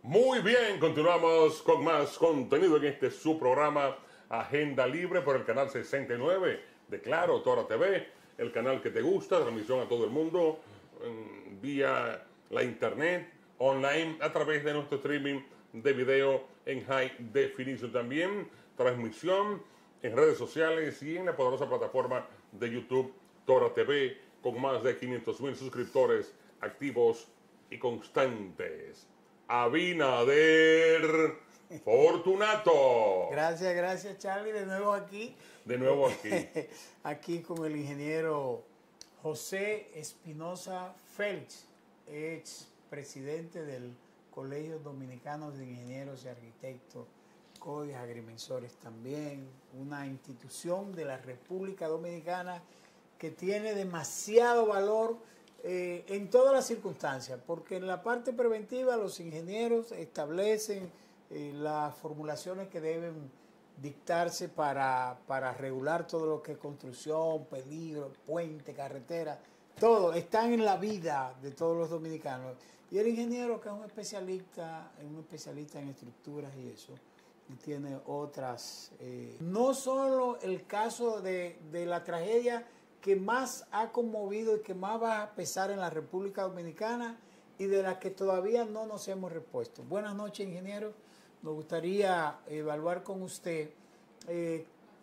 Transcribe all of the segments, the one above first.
Muy bien, continuamos con más contenido en este su programa Agenda Libre por el canal 69 de Claro, Tora TV, el canal que te gusta, transmisión a todo el mundo vía la internet, online, a través de nuestro streaming de video en High Definition también, transmisión en redes sociales y en la poderosa plataforma de YouTube Tora TV con más de 500,000 suscriptores activos y constantes. Abinader Fortunato. Gracias Charlie, de nuevo aquí. De nuevo aquí. Aquí con el ingeniero José Espinosa Félix, ex presidente del Colegio Dominicano de Ingenieros y Arquitectos, CODIS Agrimensores también, una institución de la República Dominicana que tiene demasiado valor en todas las circunstancias, porque en la parte preventiva los ingenieros establecen las formulaciones que deben dictarse para regular todo lo que es construcción, peligro, puente, carretera, todo, están en la vida de todos los dominicanos. Y el ingeniero, que es un especialista en estructuras y eso, y tiene otras. No solo el caso de la tragedia que más ha conmovido y que más va a pesar en la República Dominicana y de la que todavía no nos hemos repuesto. Buenas noches, ingeniero. Nos gustaría evaluar con usted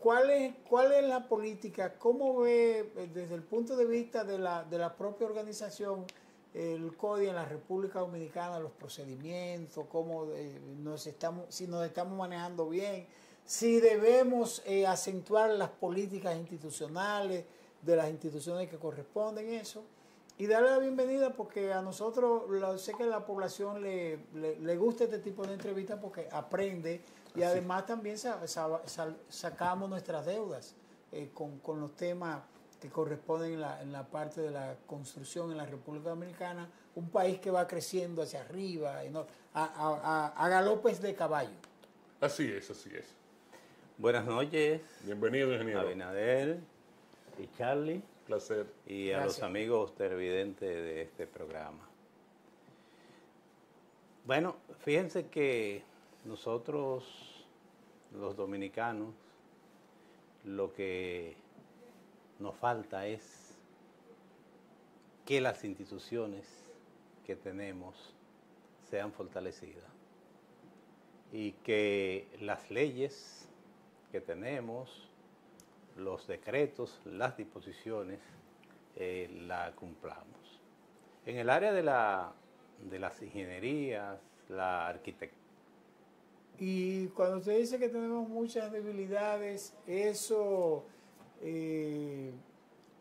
cuál es la política, cómo ve desde el punto de vista de la propia organización el CODI en la República Dominicana, los procedimientos, cómo si nos estamos manejando bien, si debemos acentuar las políticas institucionales de las instituciones que corresponden, eso, y darle la bienvenida porque a nosotros, sé que a la población le gusta este tipo de entrevistas porque aprende y además también sacamos nuestras deudas con los temas que corresponden en la parte de la construcción en la República Dominicana, un país que va creciendo hacia arriba, a galopes de caballo. Así es, así es. Buenas noches. Bienvenido, ingeniero. Abinader y Charlie. Placer. Y a los amigos televidentes de este programa. Bueno, fíjense que nosotros, los dominicanos, lo que nos falta es que las instituciones que tenemos sean fortalecidas y que las leyes que tenemos, los decretos, las disposiciones, la cumplamos. En el área de las ingenierías, la arquitectura. Y cuando usted dice que tenemos muchas debilidades, eso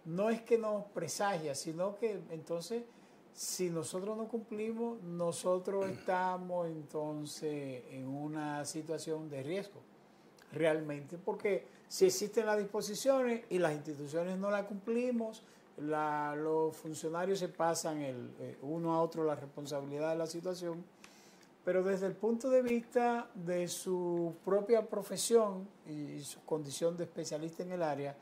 no es que nos presagia, sino que entonces, si nosotros no cumplimos, nosotros estamos entonces en una situación de riesgo. Realmente, porque si existen las disposiciones y las instituciones no las cumplimos, los funcionarios se pasan uno a otro la responsabilidad de la situación, pero desde el punto de vista de su propia profesión y su condición de especialista en el área,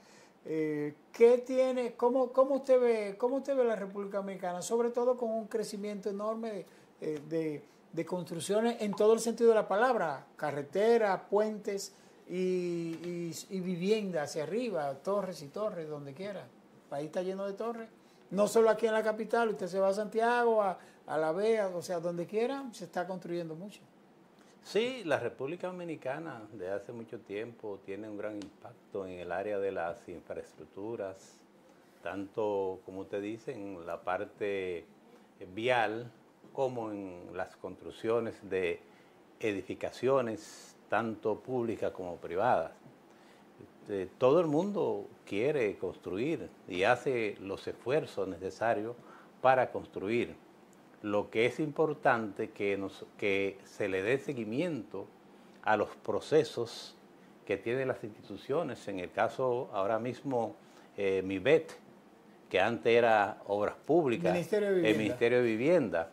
¿qué tiene, cómo usted ve la República Dominicana, sobre todo con un crecimiento enorme de construcciones en todo el sentido de la palabra, carreteras, puentes y vivienda hacia arriba, torres y torres, donde quiera? El país está lleno de torres. No solo aquí en la capital, usted se va a Santiago, a La Vega, o sea, donde quiera, se está construyendo mucho. Sí, la República Dominicana desde hace mucho tiempo tiene un gran impacto en el área de las infraestructuras, tanto, como usted dice, en la parte vial como en las construcciones de edificaciones, tanto públicas como privadas. Todo el mundo quiere construir y hace los esfuerzos necesarios para construir. Lo que es importante que se le dé seguimiento a los procesos que tienen las instituciones. En el caso ahora mismo MIBET, que antes era Obras Públicas, el Ministerio de Vivienda,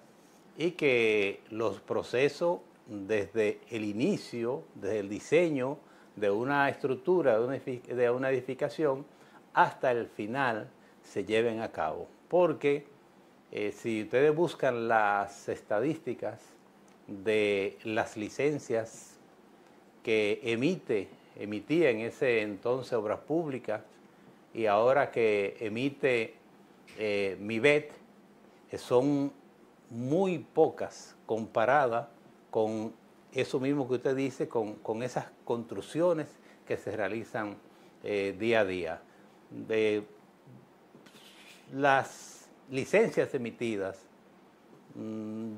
y que los procesos desde el inicio, desde el diseño de una estructura, de una edificación, hasta el final se lleven a cabo. Porque si ustedes buscan las estadísticas de las licencias que emitía en ese entonces Obras Públicas y ahora que emite MIVET, son muy pocas comparadas con eso mismo que usted dice, con esas construcciones que se realizan día a día. Las licencias emitidas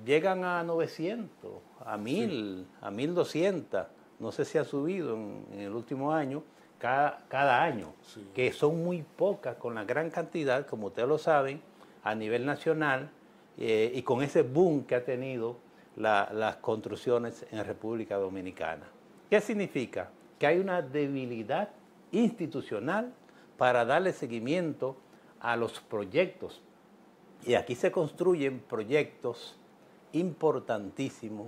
llegan a 900, a 1000, a 1200, no sé si ha subido en el último año, cada año, sí, que son muy pocas con la gran cantidad, como ustedes lo saben, a nivel nacional y con ese boom que ha tenido las construcciones en República Dominicana. ¿Qué significa? Que hay una debilidad institucional para darle seguimiento a los proyectos. Y aquí se construyen proyectos importantísimos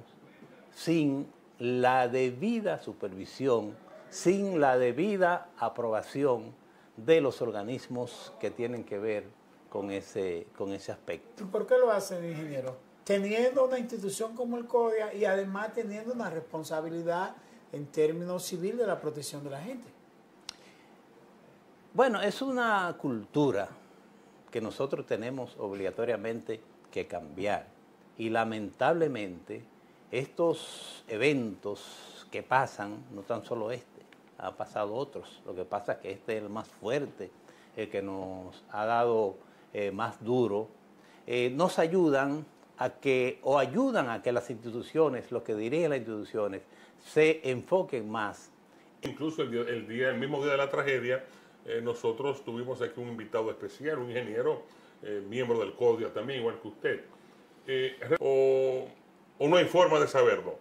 sin la debida supervisión, sin la debida aprobación de los organismos que tienen que ver con ese aspecto. ¿Y por qué lo hacen, ingeniero? Teniendo una institución como el CODIA y además teniendo una responsabilidad en términos civiles de la protección de la gente. Bueno, es una cultura que nosotros tenemos obligatoriamente que cambiar. Y lamentablemente estos eventos que pasan, no tan solo este, ha pasado otros. Lo que pasa es que este es el más fuerte, el que nos ha dado más duro. Nos ayudan a que las instituciones, los que dirigen las instituciones, se enfoquen más. Incluso el mismo día de la tragedia, nosotros tuvimos aquí un invitado especial, un ingeniero, miembro del CODIA también, igual que usted. O no hay forma de saberlo.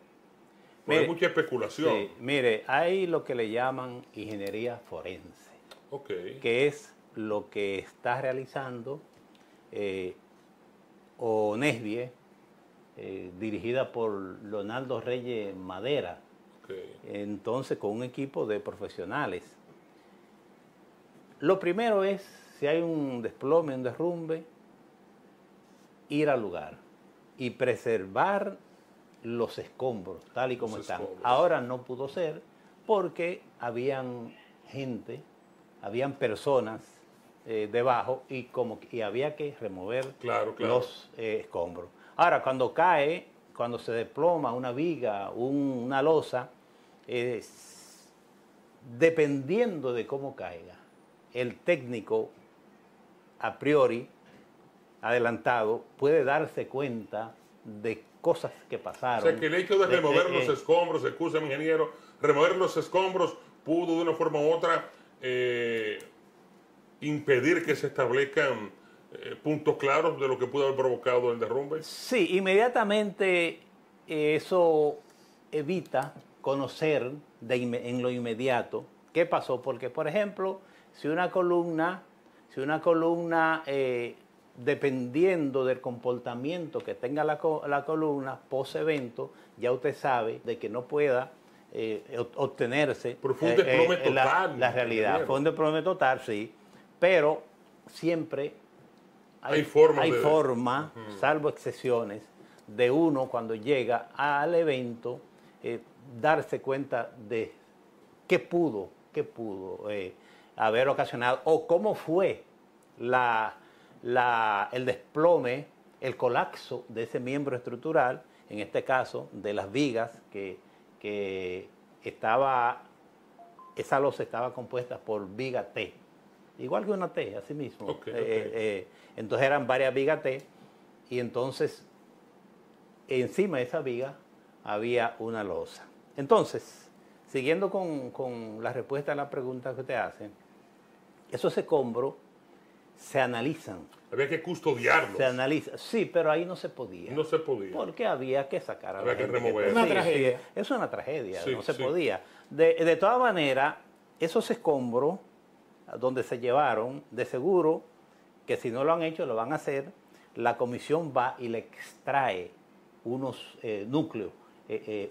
Mire, hay mucha especulación. Sí, mire, hay lo que le llaman ingeniería forense, que es lo que está realizando ONESBIE, dirigida por Leonardo Reyes Madera, entonces con un equipo de profesionales. Lo primero es, si hay un desplome, un derrumbe, ir al lugar y preservar los escombros, tal y como están. Ahora no pudo ser porque habían gente, habían personas debajo y había que remover los escombros. Ahora, cuando se desploma una viga, una losa, dependiendo de cómo caiga, el técnico a priori adelantado puede darse cuenta de cosas que pasaron. O sea, que el hecho de remover los escombros, excusa mi ingeniero, remover los escombros pudo de una forma u otra impedir que se establezcan puntos claros de lo que pudo haber provocado el derrumbe. Sí, inmediatamente eso evita conocer en lo inmediato qué pasó, porque por ejemplo, si una columna dependiendo del comportamiento que tenga la columna post-evento, ya usted sabe de que no pueda obtenerse la realidad. Fue un desplome total, sí, pero siempre hay forma, salvo excepciones, de uno cuando llega al evento darse cuenta de qué pudo haber ocasionado o cómo fue el desplome, el colapso de ese miembro estructural, en este caso de las vigas que esa losa estaba compuesta por viga T, igual que una T, así mismo. Entonces eran varias vigas T y entonces encima de esa viga había una losa. Entonces, siguiendo con la respuesta a la pregunta que usted hace, esos escombros se analizan. Había que custodiarlos. Se analiza. Sí, pero ahí no se podía. No se podía. Porque había que sacar a la gente. Había que remover. Es una tragedia. Sí, es una tragedia, no se podía. De todas maneras, esos escombros donde se llevaron, de seguro que si no lo han hecho, lo van a hacer, la comisión va y le extrae unos núcleos,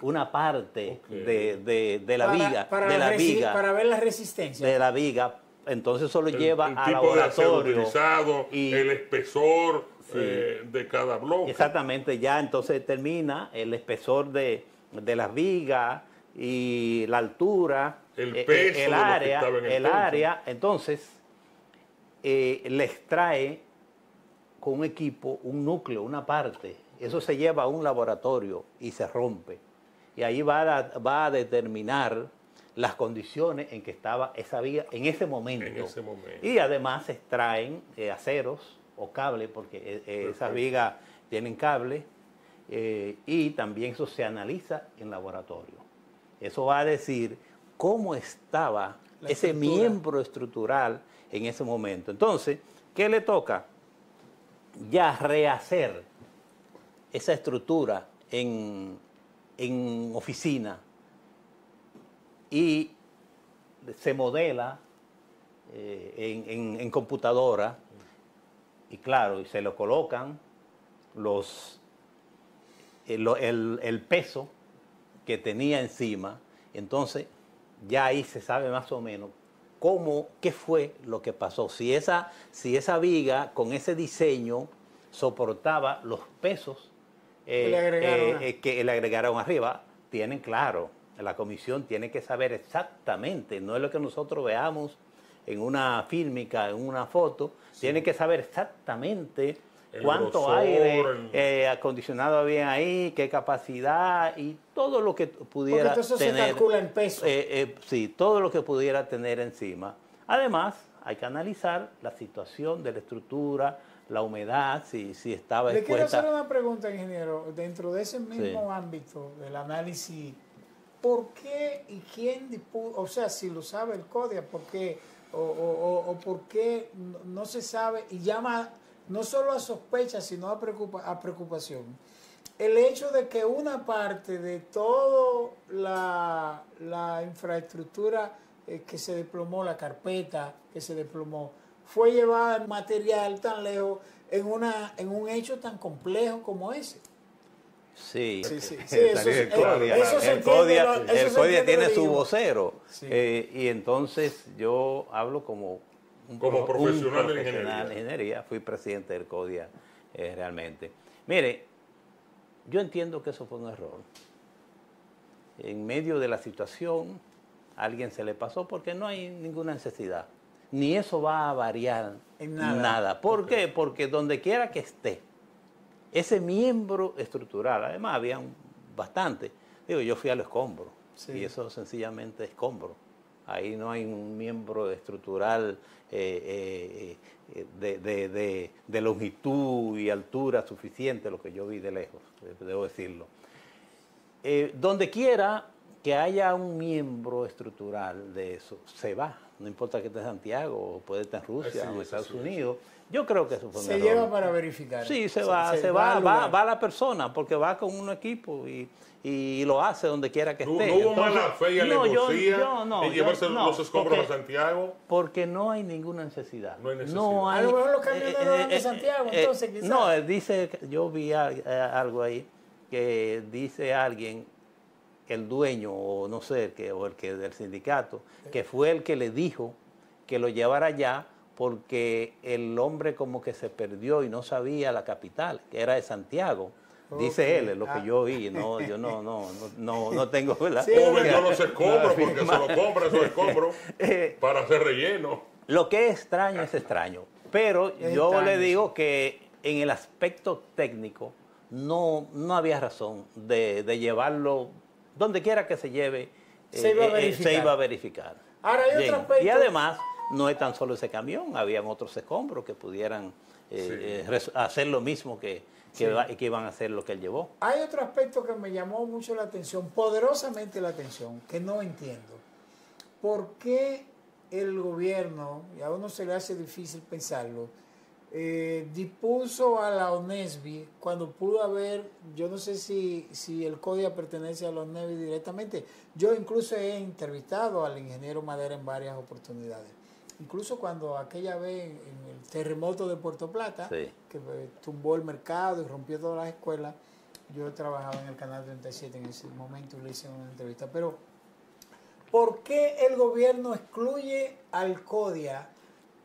una parte de la viga. Para ver la resistencia. De la viga. Entonces eso lo lleva al laboratorio. El espesor, de cada bloque. Exactamente, ya entonces termina el espesor de las vigas y la altura, El peso el de lo que área, estaba en el el techo. área. Entonces, le extrae con un equipo, un núcleo, una parte. Eso se lleva a un laboratorio y se rompe. Y ahí va a determinar las condiciones en que estaba esa viga en ese momento. En ese momento. Y además se extraen aceros o cables, porque esas vigas tienen cable, y también eso se analiza en laboratorio. Eso va a decir cómo estaba ese miembro estructural en ese momento. Entonces, ¿qué le toca? Ya rehacer esa estructura en oficina y se modela en computadora y claro, y se lo colocan el peso que tenía encima. Entonces ya ahí se sabe más o menos qué fue lo que pasó. Si esa viga con ese diseño soportaba los pesos que le agregaron arriba. Tienen claro, la comisión tiene que saber exactamente, no es lo que nosotros veamos en una fílmica, en una foto, tiene que saber exactamente cuánto grosor, aire acondicionado había ahí, qué capacidad y todo lo que pudiera porque entonces tener. Se calcula en peso. Sí, todo lo que pudiera tener encima. Además, hay que analizar la situación de la estructura, la humedad, si estaba Le expuesta. quiero hacer una pregunta, ingeniero. Dentro de ese mismo ámbito del análisis, ¿por qué y quién dispuso? O sea, si lo sabe el CODIA, ¿por qué? O por qué no se sabe y llama no solo a sospecha, sino a preocupación. El hecho de que una parte de toda la infraestructura que se desplomó, la carpeta que se desplomó, fue llevada en material tan lejos en un hecho tan complejo como ese. Sí, El CODIA tiene su vocero. Sí. Y entonces yo hablo como profesional de ingeniería. Fui presidente del CODIA realmente. Mire, yo entiendo que eso fue un error. En medio de la situación, a alguien se le pasó porque no hay ninguna necesidad. Ni eso va a variar en nada. ¿Por qué? Porque donde quiera que esté, ese miembro estructural, además había bastante. Digo, yo fui al escombro y eso sencillamente es escombro. Ahí no hay un miembro estructural de longitud y altura suficiente, lo que yo vi de lejos, debo decirlo. Donde quiera que haya un miembro estructural de eso, se va. No importa que esté en Santiago, o puede estar en Rusia o en Estados Unidos. Yo creo que eso fue un error. Se lleva para verificar. Sí, va la persona, porque va con un equipo y lo hace donde quiera que esté. ¿No hubo mala fe y alevosía en llevarse los escombros a Santiago? Porque no hay ninguna necesidad. No hay necesidad. A lo mejor los camioneros van de Santiago, entonces quizás. No, yo vi algo ahí, que dice alguien, el dueño, o no sé, el que del sindicato, que fue el que le dijo que lo llevara allá, porque el hombre como que se perdió y no sabía la capital, que era de Santiago. Dice él, es lo que yo vi, no, yo no tengo, ¿verdad? Sí, o vendió los escombros, porque se lo compra esos escombros para hacer relleno. Lo que es extraño es extraño, pero yo le digo que en el aspecto técnico no había razón de llevarlo donde quiera que se lleve, se iba a verificar. Ahora hay otro aspecto. Y además, no es tan solo ese camión, habían otros escombros que pudieran hacer lo mismo que iban a hacer lo que él llevó. Hay otro aspecto que me llamó mucho la atención, poderosamente la atención, que no entiendo. ¿Por qué el gobierno, y a uno se le hace difícil pensarlo, dispuso a la ONESBI cuando pudo haber, yo no sé si el CODIA pertenece a la ONESBI directamente? Yo incluso he entrevistado al ingeniero Madera en varias oportunidades. Incluso cuando aquella vez en el terremoto de Puerto Plata, que tumbó el mercado y rompió todas las escuelas, yo trabajaba en el Canal 37 en ese momento y le hice una entrevista. Pero, ¿por qué el gobierno excluye al CODIA,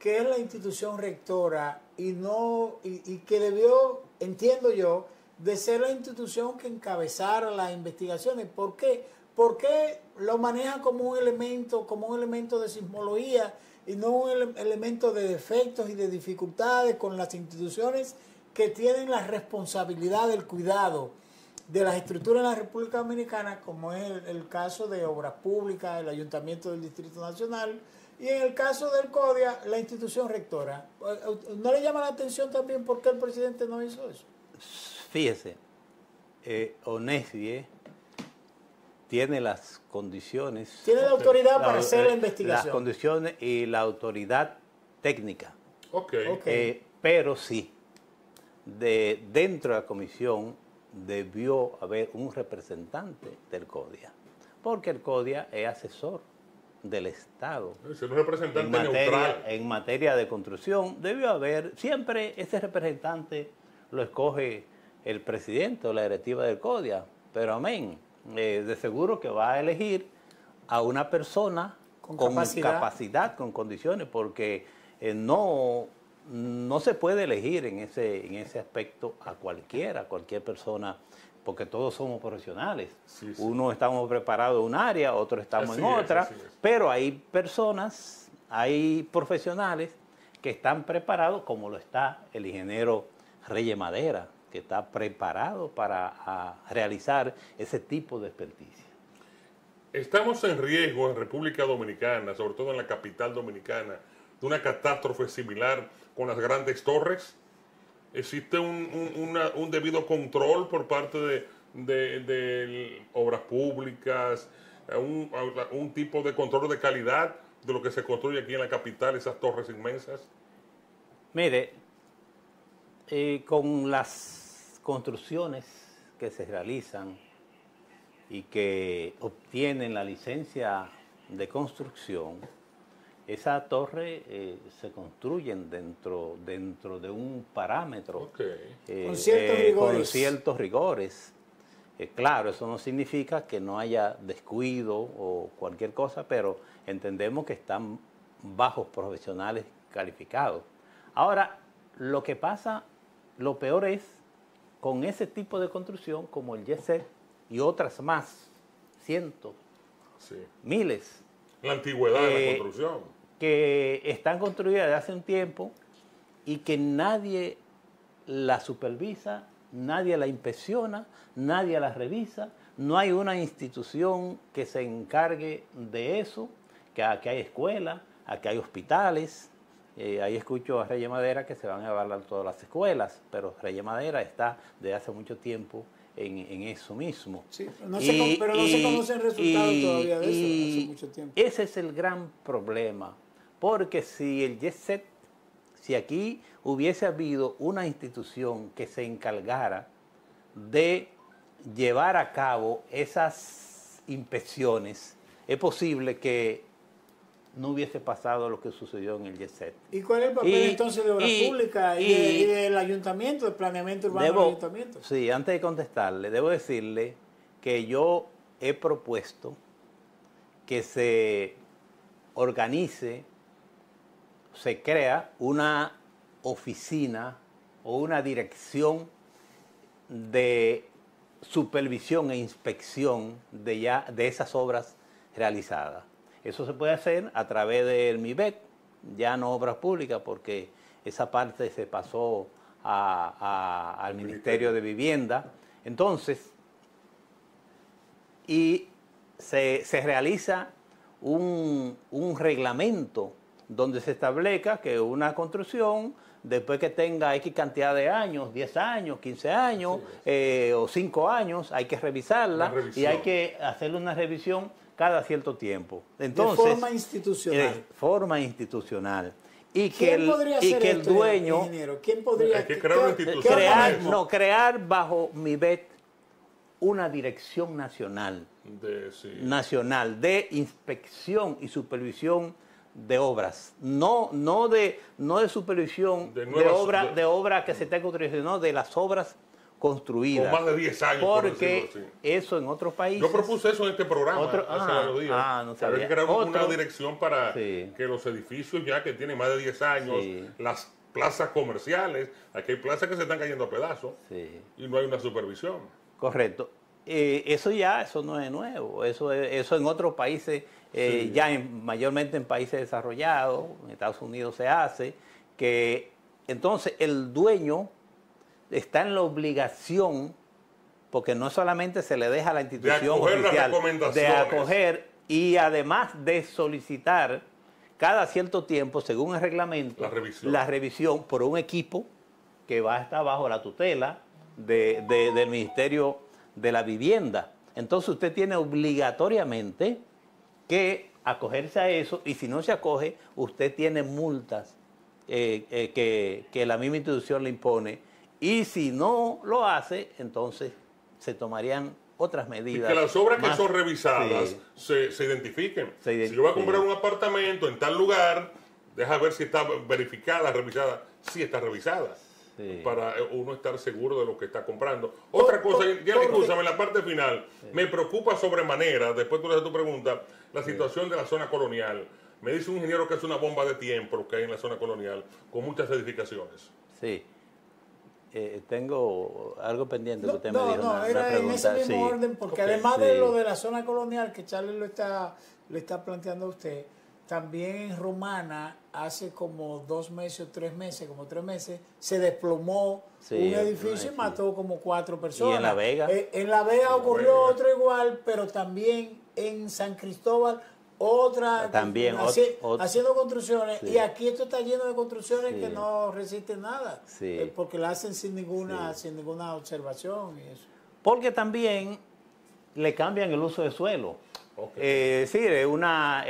que es la institución rectora y no y que debió, entiendo yo, de ser la institución que encabezara las investigaciones. ¿Por qué? Porque lo maneja como un elemento de sismología y no un elemento de defectos y de dificultades con las instituciones que tienen la responsabilidad del cuidado de las estructuras en la República Dominicana, como es el caso de Obras Públicas, el Ayuntamiento del Distrito Nacional, y en el caso del CODIA, la institución rectora. ¿No le llama la atención también por qué el presidente no hizo eso? Fíjese, ONESDIE tiene las condiciones... Tiene la autoridad para hacer la investigación. Las condiciones y la autoridad técnica. Okay. Pero sí, dentro de la comisión debió haber un representante del CODIA, porque el CODIA es asesor del Estado. Es un representante neutral. En materia de construcción debió haber, siempre ese representante lo escoge el presidente o la directiva del CODIA, pero amén, de seguro que va a elegir a una persona con capacidad, con condiciones, porque no se puede elegir en ese aspecto a cualquier persona, porque todos somos profesionales. Sí. Uno estamos preparados en un área, otros estamos en otra, así es. Pero hay personas, hay profesionales que están preparados, como lo está el ingeniero Reyes Madera, que está preparado para realizar ese tipo de experticia. Estamos en riesgo en República Dominicana, sobre todo en la capital dominicana, de una catástrofe similar con las grandes torres. ¿Existe un debido control por parte de obras públicas, un tipo de control de calidad de lo que se construye aquí en la capital, esas torres inmensas? Mire, con las construcciones que se realizan y que obtienen la licencia de construcción, esa torre se construyen dentro de un parámetro, con ciertos rigores. Con ciertos rigores. Claro, eso no significa que no haya descuido o cualquier cosa, pero entendemos que están bajos profesionales calificados. Ahora, lo que pasa, lo peor es con ese tipo de construcción como el YESET y otras más, cientos, miles. La antigüedad de la construcción. Que están construidas desde hace un tiempo y que nadie la supervisa, nadie la inspecciona, nadie la revisa, no hay una institución que se encargue de eso, que aquí hay escuelas, aquí hay hospitales. Ahí escucho a Reyes Madera que se van a evaluar todas las escuelas, pero Reyes Madera está desde hace mucho tiempo en eso mismo. Sí, pero no se conocen resultados todavía de eso hace mucho tiempo. Ese es el gran problema, porque si el YESET, si aquí hubiese habido una institución que se encargara de llevar a cabo esas inspecciones, es posible que no hubiese pasado lo que sucedió en el YESET. ¿Y cuál es el papel entonces de Obras Públicas y del ayuntamiento, del planeamiento urbano del ayuntamiento? Sí, antes de contestarle, debo decirle que yo he propuesto que se organice, se crea una oficina o una dirección de supervisión e inspección de esas obras realizadas. Eso se puede hacer a través del MIBET, ya no Obras Públicas, porque esa parte se pasó al Ministerio de Vivienda. Entonces, y se realiza un reglamento donde se establezca que una construcción, después que tenga X cantidad de años, 10 años, 15 años o 5 años, hay que revisarla y hay que hacerle una revisión cada cierto tiempo. Entonces, de forma institucional. De forma institucional. Y que el dueño... Ingeniero? ¿Quién podría? Hay que crear una institución. Crear bajo MIBET una dirección nacional de inspección y supervisión de obras, no de supervisión de obra que se esté construyendo, sino de las obras construidas. Con más de 10 años, porque por decirlo así. eso en otros países... Yo propuse eso en este programa hace varios días. no sabía. Había que crear una dirección para Sí. que los edificios ya que tienen más de 10 años, Sí. las plazas comerciales, aquí hay plazas que se están cayendo a pedazos Sí. y no hay una supervisión. Correcto. Eso no es nuevo. Eso en otros países, Sí. mayormente en países desarrollados, en Estados Unidos se hace, que entonces el dueño está en la obligación, porque no solamente se le deja a la institución acoger las oficial, recomendaciones. de acoger y además de solicitar cada cierto tiempo, según el reglamento, la revisión por un equipo que va a estar bajo la tutela del Ministerio de la Vivienda. Entonces usted tiene obligatoriamente que acogerse a eso, y si no se acoge, usted tiene multas que la misma institución le impone, y si no lo hace, entonces se tomarían otras medidas. Y que las obras que más, son revisadas sí, se identifiquen. Si yo voy a comprar un apartamento en tal lugar, deja ver si está verificada, revisada. Sí está revisada. Sí. Para uno estar seguro de lo que está comprando. Otra cosa, ya escúchame, en la parte final, me preocupa sobremanera, después tú le das tu pregunta, la situación de la zona colonial. Me dice un ingeniero que es una bomba de tiempo lo que hay en la zona colonial, con muchas edificaciones. Sí. Tengo algo pendiente que usted me dijo. No, era en ese mismo orden, porque además de lo de la zona colonial que Charlie le está planteando a usted, también en Romana hace como 2 meses o 3 meses, se desplomó un edificio y mató como 4 personas. ¿Y en La Vega? En La Vega ocurrió otro igual, pero también en San Cristóbal otra, también haciendo construcciones, sí. Y aquí esto está lleno de construcciones que no resisten nada, sí. Porque la hacen sin ninguna observación y eso. Porque también le cambian el uso de suelo. Okay. Sí, es una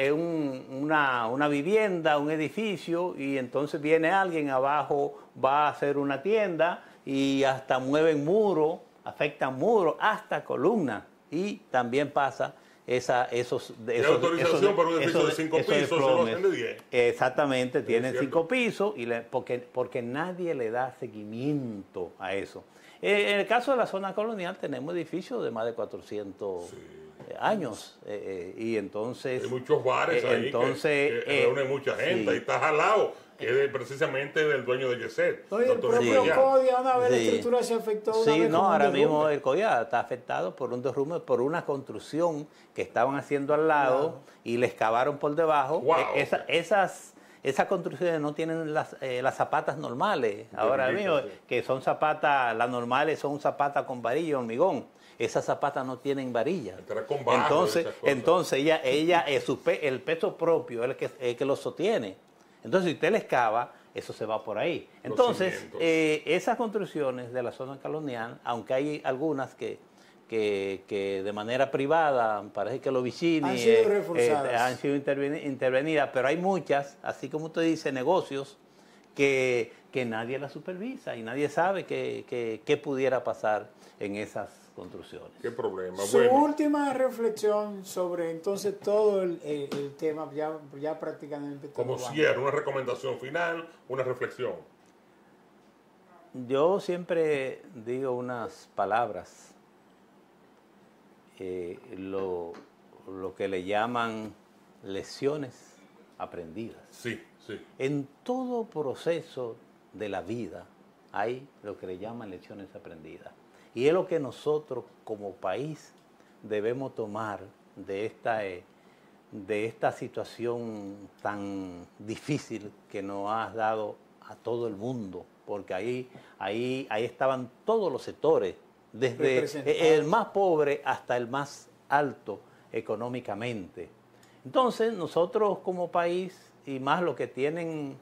vivienda, un edificio, y entonces viene alguien abajo, va a hacer una tienda y hasta mueven muros, afectan muros, hasta columnas, y también pasa autorización para un edificio de 5 pisos, se lo hacen de 10. Exactamente, tienen 5 pisos, porque nadie le da seguimiento a eso. En el caso de la zona colonial tenemos edificios de más de 400 años, y entonces... Hay muchos bares ahí que reúnen mucha gente, ahí está jalado, que es precisamente del dueño de Yeset. Oye, el propio CODIA, una vez la estructura se afectó. Ahora mismo el CODIA está afectado por un derrumbe, por una construcción que estaban haciendo al lado y le excavaron por debajo. Wow. Esas construcciones no tienen las zapatas normales. Ahora mismo, que son zapatas, las normales son zapatas con varilla y hormigón. Esas zapatas no tienen varilla. Entonces ella el peso propio es el que lo sostiene. Entonces, si usted le excava, eso se va por ahí. Entonces, esas construcciones de la zona colonial, aunque hay algunas que de manera privada, parece que los vecinos han sido intervenidas, pero hay muchas, así como usted dice, negocios que nadie las supervisa y nadie sabe qué pudiera pasar en esas construcciones. ¿Qué problema? Su última reflexión sobre entonces todo el tema, ya prácticamente todo. Como cierre, una recomendación final, una reflexión. Yo siempre digo unas palabras, lo que le llaman lecciones aprendidas. Sí. En todo proceso de la vida hay lo que le llaman lecciones aprendidas. Y es lo que nosotros como país debemos tomar de esta situación tan difícil que nos ha dado a todo el mundo, porque ahí estaban todos los sectores, desde el más pobre hasta el más alto económicamente. Entonces nosotros como país, y más los que tienen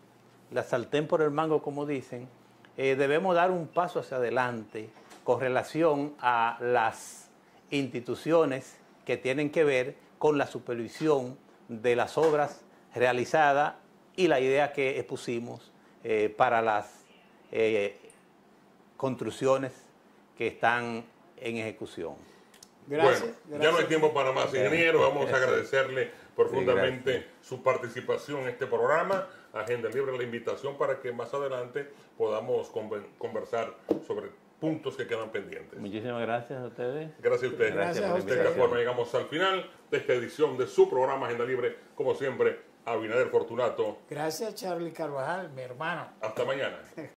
la sartén por el mango, como dicen, debemos dar un paso hacia adelante con relación a las instituciones que tienen que ver con la supervisión de las obras realizadas y la idea que expusimos para las construcciones que están en ejecución. Gracias. Ya no hay tiempo para más, ingeniero. Vamos a agradecerle profundamente su participación en este programa. Agenda Libre, la invitación para que más adelante podamos conversar sobre puntos que quedan pendientes. Muchísimas gracias a ustedes. Gracias a ustedes. Gracias a De esta ustedes. forma llegamos al final de esta edición de su programa Agenda Libre. Como siempre, Abinader Fortunato. Gracias, Charlie Carvajal, mi hermano. Hasta mañana.